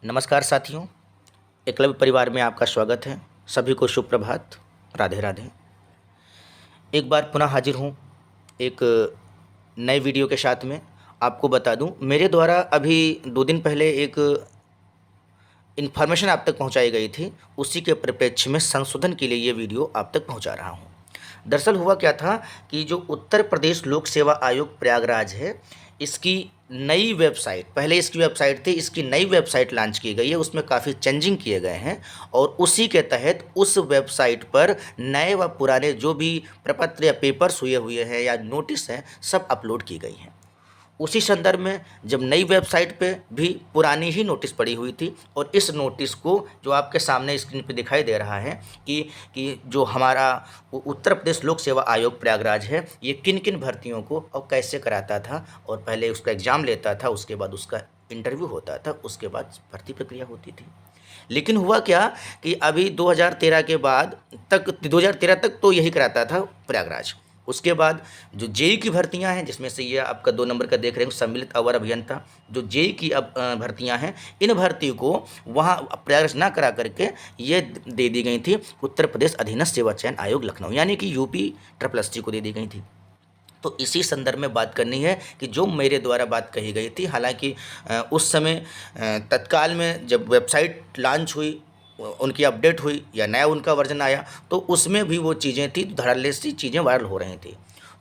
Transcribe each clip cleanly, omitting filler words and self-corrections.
नमस्कार साथियों, एकलव्य परिवार में आपका स्वागत है। सभी को शुभ प्रभात, राधे राधे। एक बार पुनः हाजिर हूँ एक नए वीडियो के साथ में। आपको बता दूँ, मेरे द्वारा अभी 2 दिन पहले एक इन्फॉर्मेशन आप तक पहुंचाई गई थी, उसी के परिप्रेक्ष्य में संशोधन के लिए ये वीडियो आप तक पहुंचा रहा हूं। दरअसल हुआ क्या था कि जो उत्तर प्रदेश लोक सेवा आयोग प्रयागराज है, इसकी नई वेबसाइट, पहले इसकी वेबसाइट थी, इसकी नई वेबसाइट लॉन्च की गई है। उसमें काफ़ी चेंजिंग किए गए हैं और उसी के तहत उस वेबसाइट पर नए व पुराने जो भी प्रपत्र या पेपर्स हुए हैं या नोटिस हैं, सब अपलोड की गई हैं। उसी संदर्भ में जब नई वेबसाइट पे भी पुरानी ही नोटिस पड़ी हुई थी और इस नोटिस को जो आपके सामने स्क्रीन पे दिखाई दे रहा है कि जो हमारा उत्तर प्रदेश लोक सेवा आयोग प्रयागराज है, ये किन किन भर्तियों को और कैसे कराता था, और पहले उसका एग्ज़ाम लेता था, उसके बाद उसका इंटरव्यू होता था, उसके बाद भर्ती प्रक्रिया होती थी। लेकिन हुआ क्या कि अभी 2013 के बाद तक 2013 तक तो यही कराता था प्रयागराज। उसके बाद जो जेई की भर्तियां हैं, जिसमें से ये आपका 2 नंबर का देख रहे हैं सम्मिलित अवर अभियंता, जो जेई की अब भर्तियां हैं, इन भर्ती को वहाँ प्रयागराज ना करा करके ये दे दी गई थी उत्तर प्रदेश अधीनस्थ सेवा चयन आयोग लखनऊ, यानी कि यूपी SSC को दे दी गई थी। तो इसी संदर्भ में बात करनी है कि जो मेरे द्वारा बात कही गई थी, हालांकि उस समय तत्काल में जब वेबसाइट लॉन्च हुई, उनकी अपडेट हुई या नया उनका वर्जन आया, तो उसमें भी वो चीज़ें थी, धड़ल्ले सी चीज़ें वायरल हो रही थी।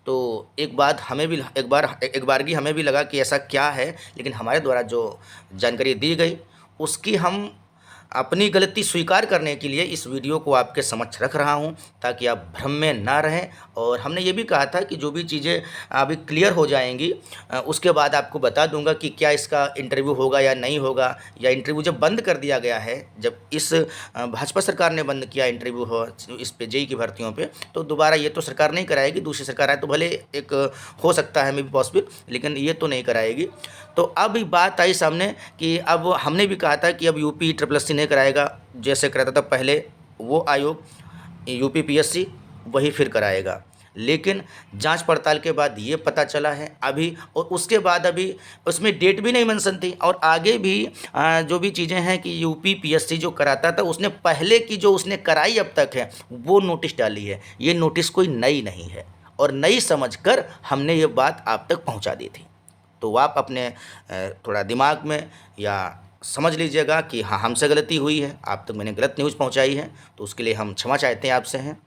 तो एक बात हमें भी एक बारगी हमें भी लगा कि ऐसा क्या है, लेकिन हमारे द्वारा जो जानकारी दी गई उसकी हम अपनी गलती स्वीकार करने के लिए इस वीडियो को आपके समक्ष रख रहा हूं, ताकि आप भ्रम में ना रहें। और हमने ये भी कहा था कि जो भी चीज़ें अभी क्लियर हो जाएंगी उसके बाद आपको बता दूंगा कि क्या इसका इंटरव्यू होगा या नहीं होगा, या इंटरव्यू जब बंद कर दिया गया है, जब इस भाजपा सरकार ने बंद किया इंटरव्यू हो इस पे जेई की भर्तियों पे, तो दोबारा ये तो सरकार नहीं कराएगी, दूसरी सरकार आए तो भले एक हो सकता है मे बी पॉसिबल, लेकिन ये तो नहीं कराएगी। तो अब बात आई सामने कि अब हमने भी कहा था कि अब यूपी SSC नहीं कराएगा, जैसे कराता था पहले वो आयोग, यूपी PSC वही फिर कराएगा। लेकिन जांच पड़ताल के बाद ये पता चला है अभी, और उसके बाद अभी उसमें डेट भी नहीं मेंशन थी, और आगे भी जो भी चीज़ें हैं कि यूपी PSC जो कराता था उसने पहले की जो उसने कराई अब तक है वो नोटिस डाली है। ये नोटिस कोई नई नहीं है, और नई समझकर हमने ये बात आप तक पहुँचा दी थी। तो आप अपने थोड़ा दिमाग में या समझ लीजिएगा कि हाँ, हमसे गलती हुई है, आप तक मैंने गलत न्यूज़ पहुंचाई है, तो उसके लिए हम क्षमा चाहते हैं आपसे हैं।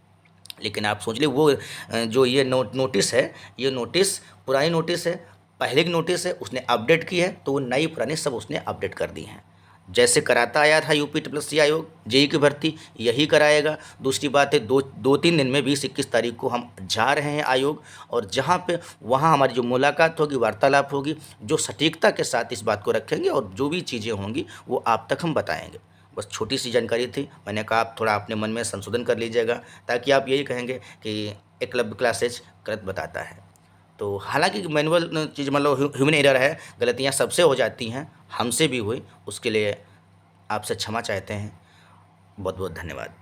लेकिन आप सोच लीजिए वो जो ये नोटिस है, ये नोटिस पुरानी नोटिस है, पहले की नोटिस है, उसने अपडेट की है, तो वो नई पुरानी सब उसने अपडेट कर दी हैं। जैसे कराता आया था यूपी SSC आयोग जेई की भर्ती, यही कराएगा। दूसरी बात है, 2-3 दिन में 20-21 तारीख को हम जा रहे हैं आयोग, और जहाँ पे वहाँ हमारी जो मुलाकात होगी, वार्तालाप होगी, जो सटीकता के साथ इस बात को रखेंगे और जो भी चीज़ें होंगी वो आप तक हम बताएंगे। बस छोटी सी जानकारी थी, मैंने कहा आप थोड़ा अपने मन में संशोधन कर लीजिएगा, ताकि आप यही कहेंगे कि एकलव्य क्लासेज गलत बताता है। तो हालांकि मैनुअल चीज़, मतलब ह्यूमन एरर है, गलतियां सबसे हो जाती हैं, हमसे भी हुई, उसके लिए आपसे क्षमा चाहते हैं। बहुत बहुत धन्यवाद।